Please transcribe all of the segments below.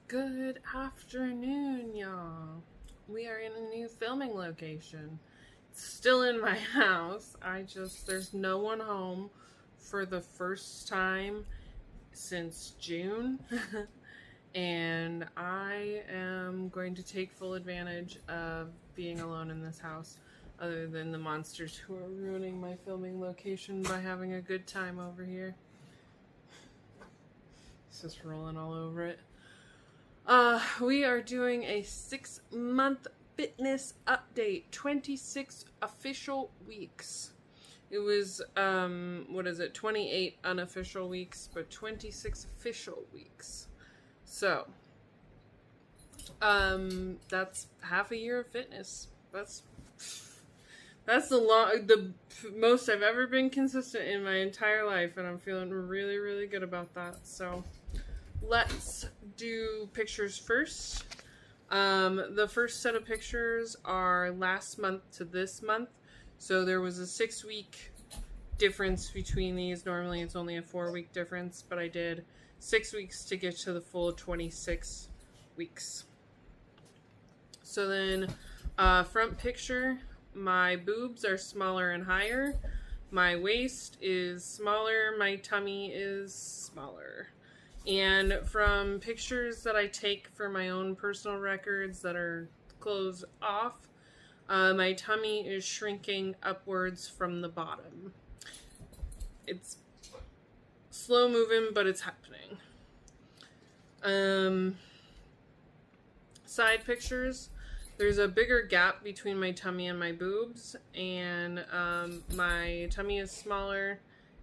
Good afternoon, y'all. We are in a new filming location. It's still in my house. There's no one home for the first time since June. And I am going to take full advantage of being alone in this house, other than the monsters who are ruining my filming location by having a good time over here. It's just rolling all over it. We are doing a 6-month fitness update, 26 official weeks. It was, 28 unofficial weeks, but 26 official weeks. So, that's half a year of fitness. That's the most I've ever been consistent in my entire life, and I'm feeling really, really good about that. So, let's do pictures first. The first set of pictures are last month to this month. So there was a 6-week difference between these. Normally it's only a 4-week difference, but I did 6 weeks to get to the full 26 weeks. So then, front picture, my boobs are smaller and higher. My waist is smaller. My tummy is smaller. And from pictures that I take for my own personal records that are clothes off, my tummy is shrinking upwards from the bottom. It's slow moving, but it's happening. Side pictures. There's a bigger gap between my tummy and my boobs, and my tummy is smaller,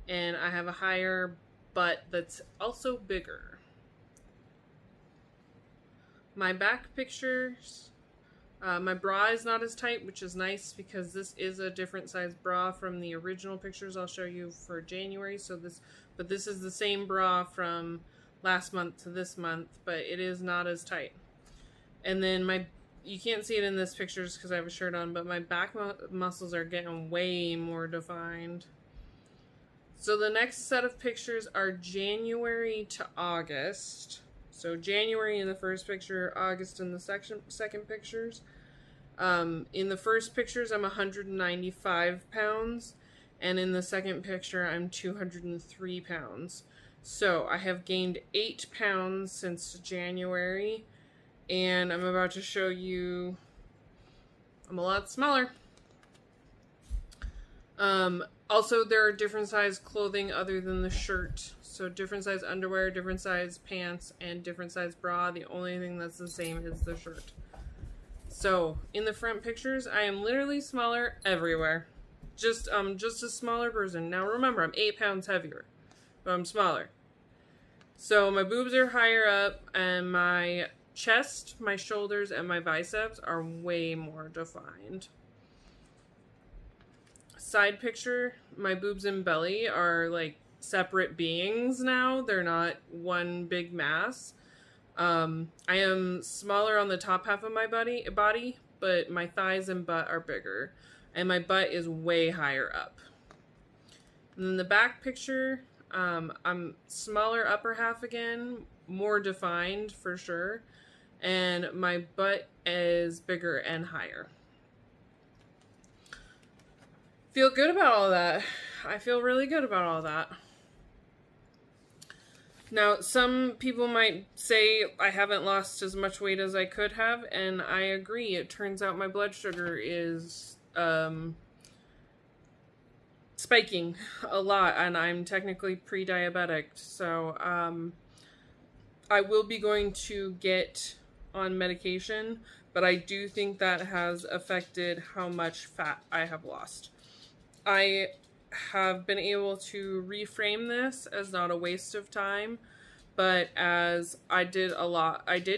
and I have a higher butt that's also bigger. My back pictures, my bra is not as tight, which is nice because this is a different size bra from the original pictures I'll show you for January. But this is the same bra from last month to this month, but it is not as tight. And then you can't see it in this pictures because I have a shirt on, but my back muscles are getting way more defined. So the next set of pictures are January to August. So January in the first picture, August in the second pictures. In the first pictures, I'm 195 pounds. And in the second picture, I'm 203 pounds. So I have gained 8 pounds since January. And I'm about to show you I'm a lot smaller. Also, there are different size clothing other than the shirt. So different size underwear, different size pants, and different size bra. The only thing that's the same is the shirt. So in the front pictures, I am literally smaller everywhere. Just a smaller person. Now remember, I'm 8 pounds heavier, but I'm smaller. So my boobs are higher up, and my chest, my shoulders, and my biceps are way more defined. Side picture, my boobs and belly are like separate beings now. They're not one big mass. I am smaller on the top half of my body, but my thighs and butt are bigger. And my butt is way higher up. And then the back picture, I'm smaller upper half again, more defined for sure. And my butt is bigger and higher. Feel good about all that. I feel really good about all that. Now, some people might say I haven't lost as much weight as I could have, and I agree. It turns out my blood sugar is spiking a lot, and I'm technically pre-diabetic. So I will be going to get on medication, but I do think that has affected how much fat I have lost. I have been able to reframe this as not a waste of time, but as I did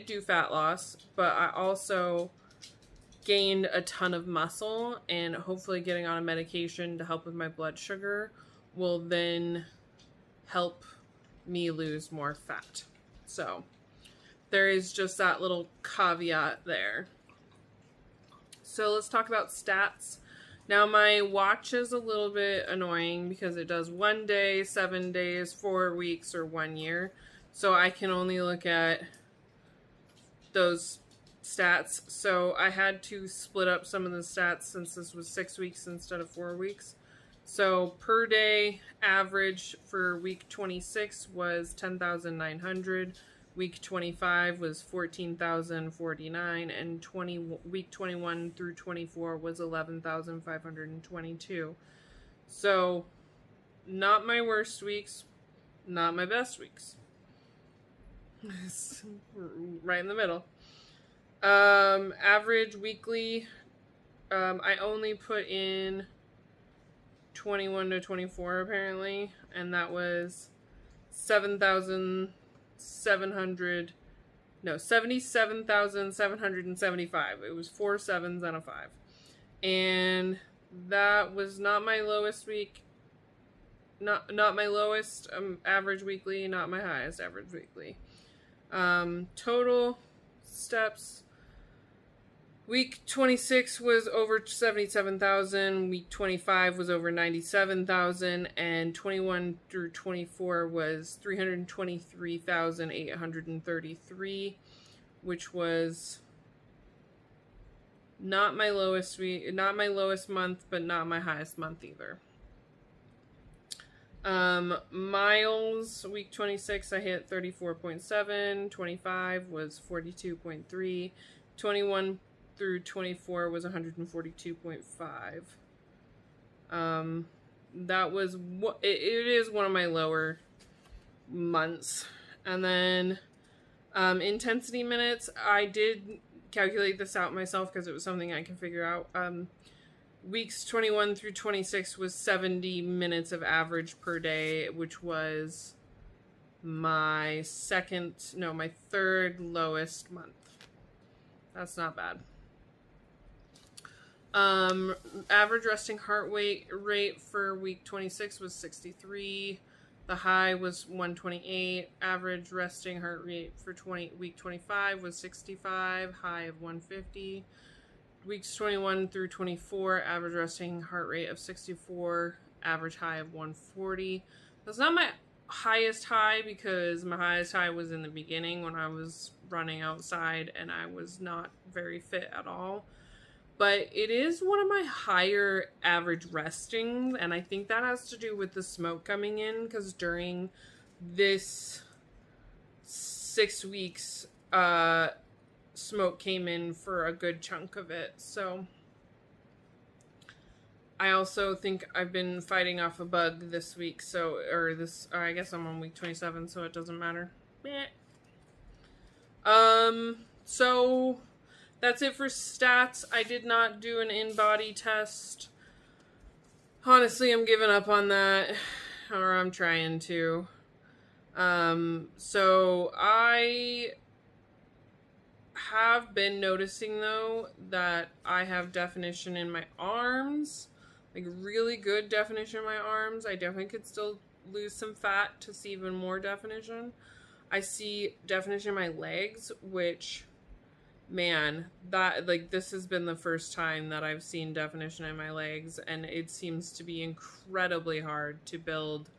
do fat loss, but I also gained a ton of muscle, and hopefully getting on a medication to help with my blood sugar will then help me lose more fat. So there is just that little caveat there. So let's talk about stats. Now my watch is a little bit annoying because it does 1 day, 7 days, 4 weeks, or 1 year. So I can only look at those stats. So I had to split up some of the stats since this was 6 weeks instead of 4 weeks. So per day average for week 26 was 10,900. Week 25 was 14,049, and week 21 through 24 was 11,522. So not my worst weeks, not my best weeks. Right in the middle. Average weekly, I only put in 21 to 24 apparently, and that was 77,775. It was 4 7s and a 5. And that was not my lowest week. Not my lowest average weekly, not my highest average weekly. Total steps. Week 26 was over 77,000, week 25 was over 97,000, and 21 through 24 was 323,833, which was not my lowest week, not my lowest month, but not my highest month either. Miles, week 26 I hit 34.7, 25 was 42.3, 21 through 24 was 142.5. That was what it is, one of my lower months. And then intensity minutes, I did calculate this out myself because it was something I can figure out. Weeks 21 through 26 was 70 minutes of average per day, which was my third lowest month. That's not bad. Average resting heart rate for week 26 was 63. The high was 128. Average resting heart rate for week 25 was 65. High of 150. Weeks 21 through 24, average resting heart rate of 64. Average high of 140. That's not my highest high because my highest high was in the beginning when I was running outside and I was not very fit at all. But it is one of my higher average restings, and I think that has to do with the smoke coming in, because during this 6 weeks, smoke came in for a good chunk of it. So I also think I've been fighting off a bug this week, or I guess I'm on week 27, so it doesn't matter. So that's it for stats. I did not do an in-body test. Honestly, I'm giving up on that, or I'm trying to. So I have been noticing, though, that I have definition in my arms, like really good definition in my arms. I definitely could still lose some fat to see even more definition. I see definition in my legs, which, man, this has been the first time that I've seen definition in my legs, and it seems to be incredibly hard to build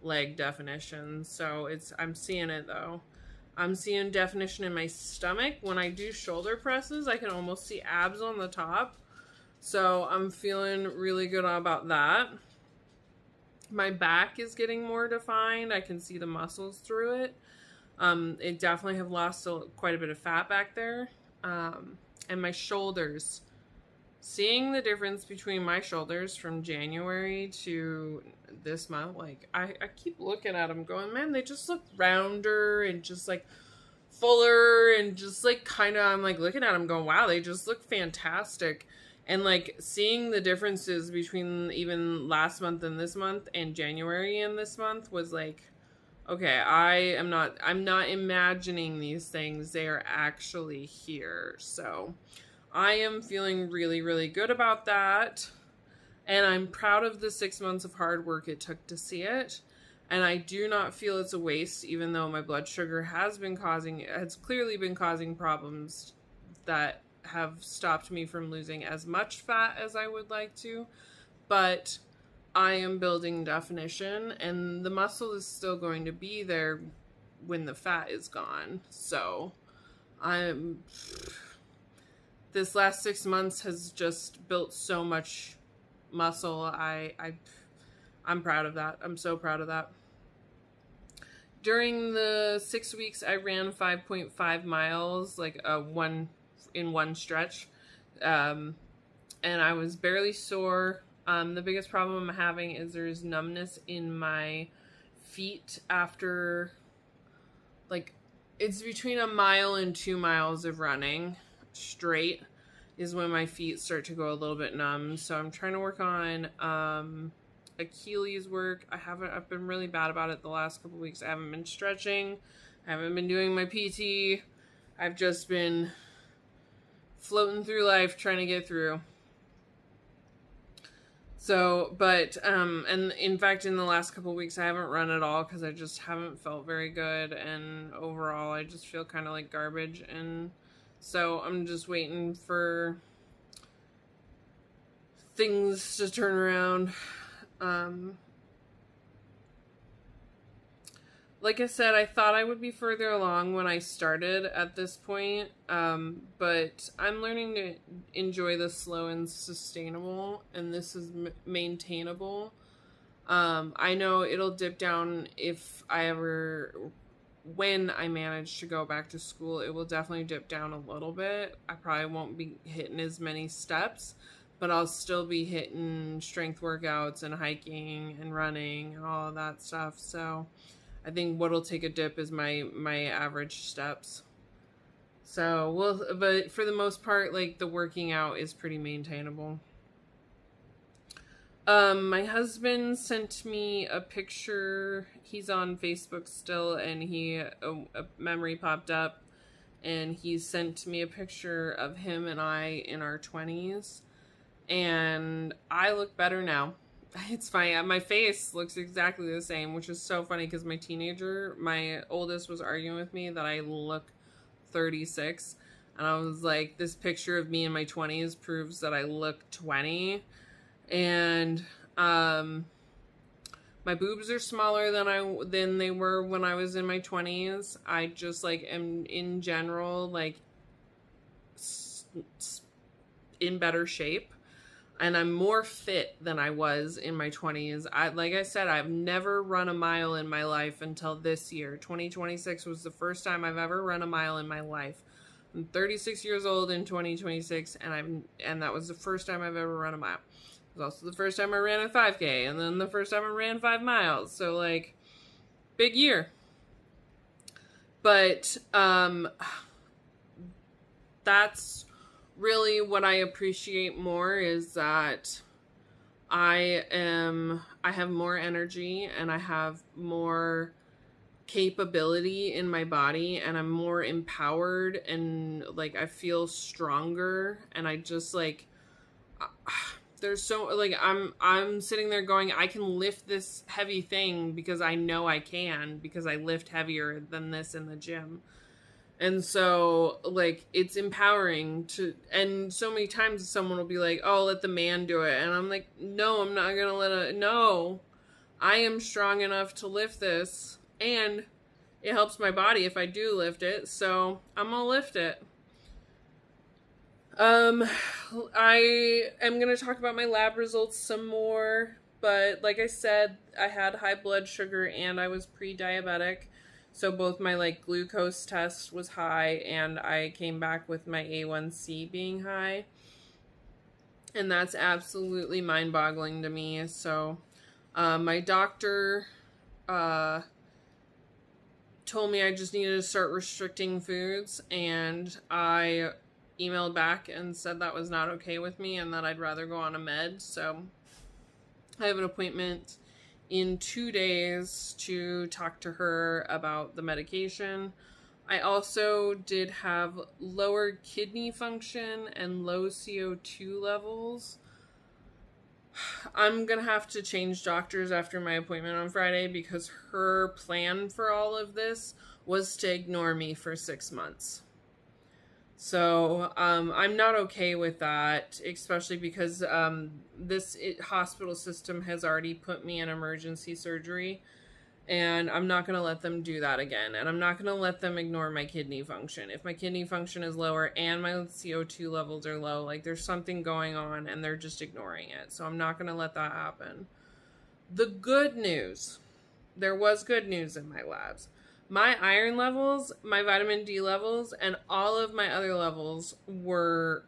leg definition. So I'm seeing it, though. I'm seeing definition in my stomach. When I do shoulder presses, I can almost see abs on the top. So I'm feeling really good about that. My back is getting more defined. I can see the muscles through it. It definitely have lost quite a bit of fat back there. And my shoulders, seeing the difference between my shoulders from January to this month, like I keep looking at them going, man, they just look rounder and just like fuller and just like kind of, I'm like looking at them going, wow, they just look fantastic. And like seeing the differences between even last month and this month and January and this month was like, okay, I'm not imagining these things. They are actually here. So I am feeling really, really good about that. And I'm proud of the 6 months of hard work it took to see it. And I do not feel it's a waste, even though my blood sugar has clearly been causing problems that have stopped me from losing as much fat as I would like to. But I am building definition, and the muscle is still going to be there when the fat is gone. So I'm this last 6 months has just built so much muscle. I'm proud of that. I'm so proud of that. During the 6 weeks, I ran 5.5 miles, like one stretch, and I was barely sore. The biggest problem I'm having is there's numbness in my feet after, like, it's between a mile and 2 miles of running straight is when my feet start to go a little bit numb. So I'm trying to work on Achilles work. I've been really bad about it the last couple weeks. I haven't been stretching. I haven't been doing my PT. I've just been floating through life trying to get through. So, but, and in fact, in the last couple weeks, I haven't run at all because I just haven't felt very good. And overall, I just feel kind of like garbage. And so I'm just waiting for things to turn around. Like I said, I thought I would be further along when I started at this point, but I'm learning to enjoy the slow and sustainable, and this is maintainable. I know it'll dip down when I manage to go back to school, it will definitely dip down a little bit. I probably won't be hitting as many steps, but I'll still be hitting strength workouts and hiking and running and all of that stuff. So I think what'll take a dip is my average steps. So but for the most part, like, the working out is pretty maintainable. My husband sent me a picture. He's on Facebook still, and a memory popped up, and he sent me a picture of him and I in our 20s. And I look better now. It's fine. My face looks exactly the same, which is so funny because my oldest was arguing with me that I look 36. And I was like, this picture of me in my 20s proves that I look 20. And my boobs are smaller than they were when I was in my 20s. I just, like, am in general, like, in better shape. And I'm more fit than I was in my 20s. Like I said, I've never run a mile in my life until this year. 2026 was the first time I've ever run a mile in my life. I'm 36 years old in 2026, and that was the first time I've ever run a mile. It was also the first time I ran a 5K, and then the first time I ran 5 miles. So, like, big year. But that's really what I appreciate more, is that I have more energy and I have more capability in my body, and I'm more empowered, and, like, I feel stronger, and I just, like, there's so, like, I'm sitting there going, I can lift this heavy thing because I know I can, because I lift heavier than this in the gym. And so, like, it's empowering and so many times someone will be like, oh, let the man do it. And I'm like, no, I'm not going to no, I am strong enough to lift this, and it helps my body if I do lift it. So I'm going to lift it. I am going to talk about my lab results some more, but like I said, I had high blood sugar and I was pre-diabetic. So both my, like, glucose test was high, and I came back with my A1C being high. And that's absolutely mind-boggling to me. So my doctor told me I just needed to start restricting foods, and I emailed back and said that was not okay with me and that I'd rather go on a med. So I have an appointment in 2 days to talk to her about the medication. I also did have lower kidney function and low CO2 levels. I'm going to have to change doctors after my appointment on Friday, because her plan for all of this was to ignore me for 6 months. So I'm not okay with that, especially because this hospital system has already put me in emergency surgery, And I'm not going to let them do that again. And I'm not going to let them ignore my kidney function. If my kidney function is lower and my CO2 levels are low, like there's something going on and they're just ignoring it. So I'm not going to let that happen. The good news, there was good news in my labs. My iron levels, my vitamin D levels, and all of my other levels were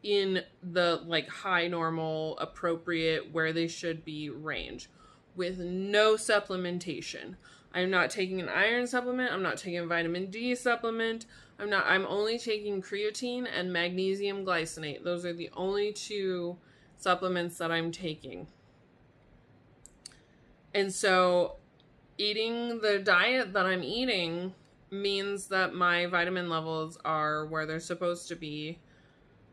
in the like high normal, appropriate, where they should be range, with no supplementation. I'm not taking an iron supplement. I'm not taking a vitamin D supplement. I'm only taking creatine and magnesium glycinate. Those are the only two supplements that I'm taking. And so eating the diet that I'm eating means that my vitamin levels are where they're supposed to be,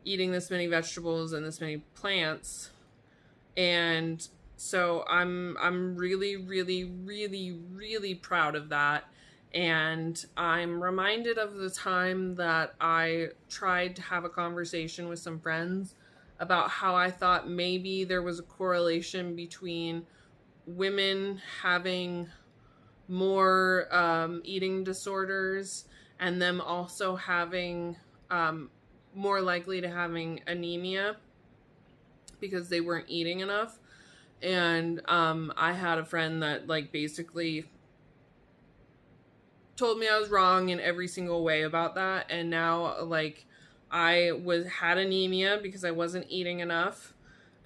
eating this many vegetables and this many plants. And so I'm really, really, really, really proud of that. And I'm reminded of the time that I tried to have a conversation with some friends about how I thought maybe there was a correlation between women having more eating disorders and them also having more likely to having anemia because they weren't eating enough. And I had a friend that like basically told me I was wrong in every single way about that. And now like I had anemia because I wasn't eating enough.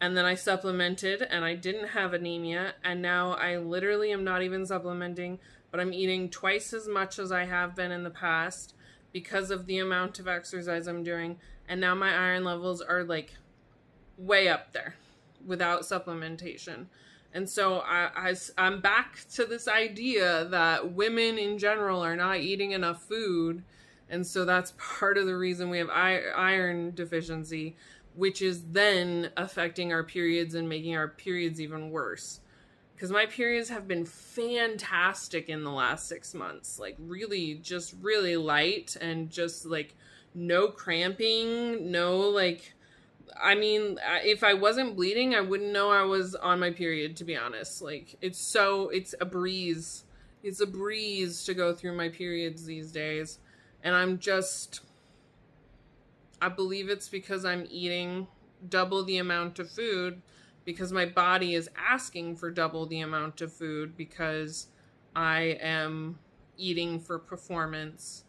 And then I supplemented and I didn't have anemia. And now I literally am not even supplementing, but I'm eating twice as much as I have been in the past because of the amount of exercise I'm doing. And now my iron levels are like way up there without supplementation. And so I'm back to this idea that women in general are not eating enough food. And so that's part of the reason we have iron deficiency, which is then affecting our periods and making our periods even worse. Because my periods have been fantastic in the last 6 months. Like really, just really light and just like no cramping, no like, I mean, if I wasn't bleeding, I wouldn't know I was on my period, to be honest. Like it's a breeze. It's a breeze to go through my periods these days. And I believe it's because I'm eating double the amount of food, because my body is asking for double the amount of food because I am eating for performance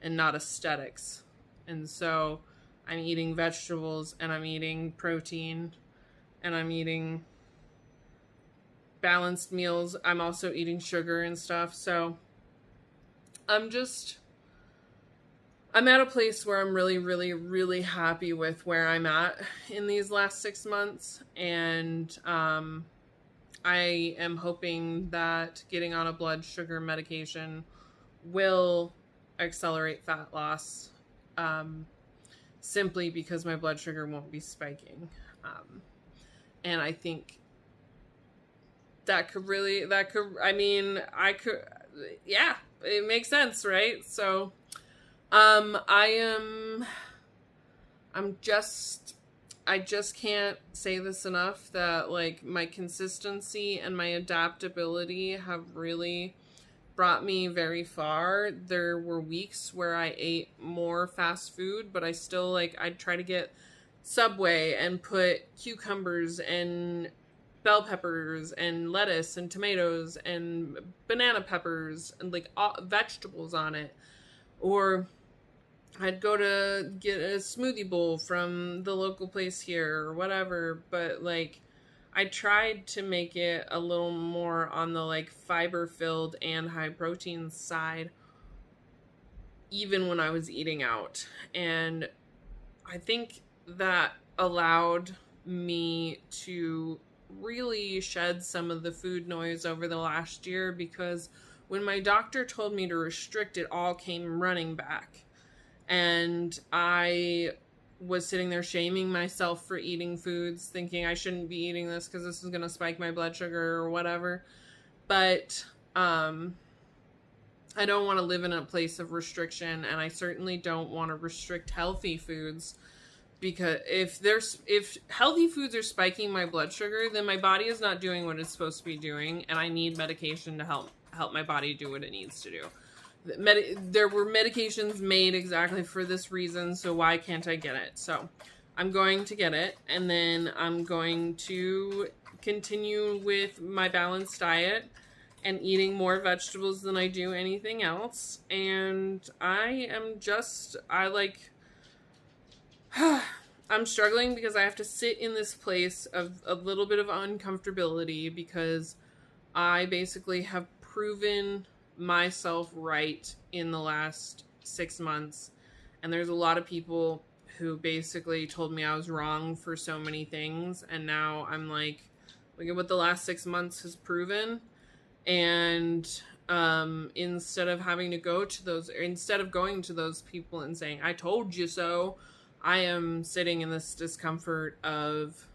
and not aesthetics. And so I'm eating vegetables and I'm eating protein and I'm eating balanced meals. I'm also eating sugar and stuff. So I'm at a place where I'm really, really, really happy with where I'm at in these last 6 months. And I am hoping that getting on a blood sugar medication will accelerate fat loss, simply because my blood sugar won't be spiking. And I think yeah, it makes sense, right? So I just can't say this enough that like my consistency and my adaptability have really brought me very far. There were weeks where I ate more fast food, but I still I'd try to get Subway and put cucumbers and bell peppers and lettuce and tomatoes and banana peppers and vegetables on it. Or I'd go to get a smoothie bowl from the local place here or whatever, but I tried to make it a little more on the fiber filled and high protein side even when I was eating out. And I think that allowed me to really shed some of the food noise over the last year, because when my doctor told me to restrict, it all came running back. And I was sitting there shaming myself for eating foods, thinking I shouldn't be eating this because this is going to spike my blood sugar or whatever. But I don't want to live in a place of restriction, and I certainly don't want to restrict healthy foods. because if healthy foods are spiking my blood sugar, then my body is not doing what it's supposed to be doing, and I need medication to help my body do what it needs to do. There were medications made exactly for this reason, so why can't I get it? So I'm going to get it, and then I'm going to continue with my balanced diet and eating more vegetables than I do anything else. And I'm struggling because I have to sit in this place of a little bit of uncomfortability because I basically have proven myself right in the last 6 months. And there's a lot of people who basically told me I was wrong for so many things. And now I'm like, look at what the last 6 months has proven. And instead of going to those people and saying, I told you so, I am sitting in this discomfort of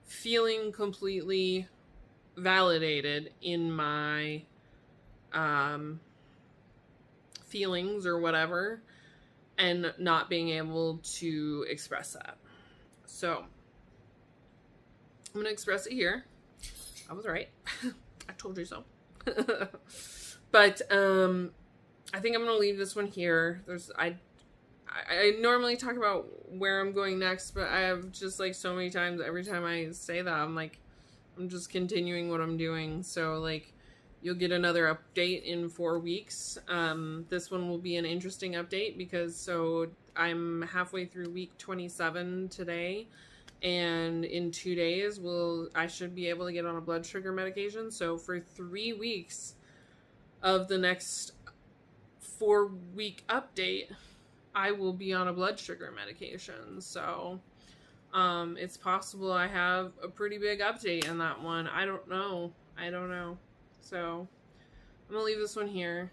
feeling completely validated in my feelings or whatever, and not being able to express that. So I'm going to express it here. I was right. I told you so. But I think I'm going to leave this one here. I normally talk about where I'm going next, but I have just like so many times, every time I say that, I'm just continuing what I'm doing. So like, you'll get another update in 4 weeks. This one will be an interesting update because I'm halfway through week 27 today, and in 2 days I should be able to get on a blood sugar medication. So for 3 weeks of the next 4-week update, I will be on a blood sugar medication. So it's possible I have a pretty big update in that one. I don't know. So I'm gonna leave this one here.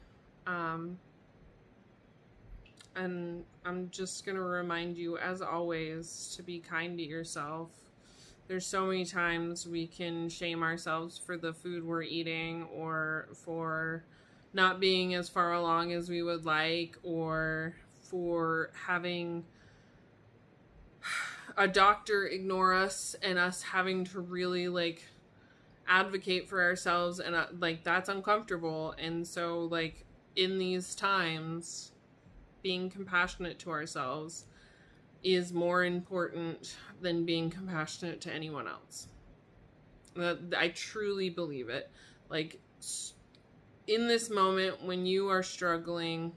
And I'm just gonna remind you, as always, to be kind to yourself. There's so many times we can shame ourselves for the food we're eating, or for not being as far along as we would like, or for having a doctor ignore us and us having to really like advocate for ourselves, and like that's uncomfortable. And so like in these times, being compassionate to ourselves is more important than being compassionate to anyone else. I truly believe it. Like, in this moment when you are struggling,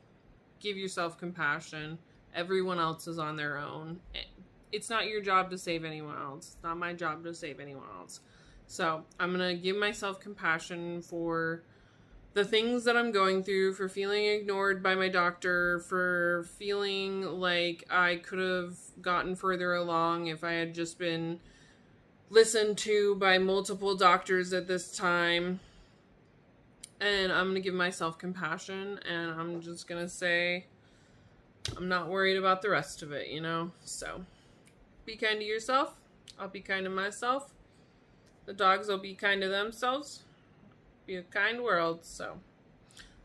give yourself compassion. Everyone else is on their own. It's not your job to save anyone else. It's not my job to save anyone else. So I'm going to give myself compassion for the things that I'm going through, for feeling ignored by my doctor, for feeling like I could have gotten further along if I had just been listened to by multiple doctors at this time. And I'm going to give myself compassion, and I'm just going to say I'm not worried about the rest of it, So be kind to yourself. I'll be kind to myself. The dogs will be kind to themselves. Be a kind world. So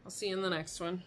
I'll see you in the next one.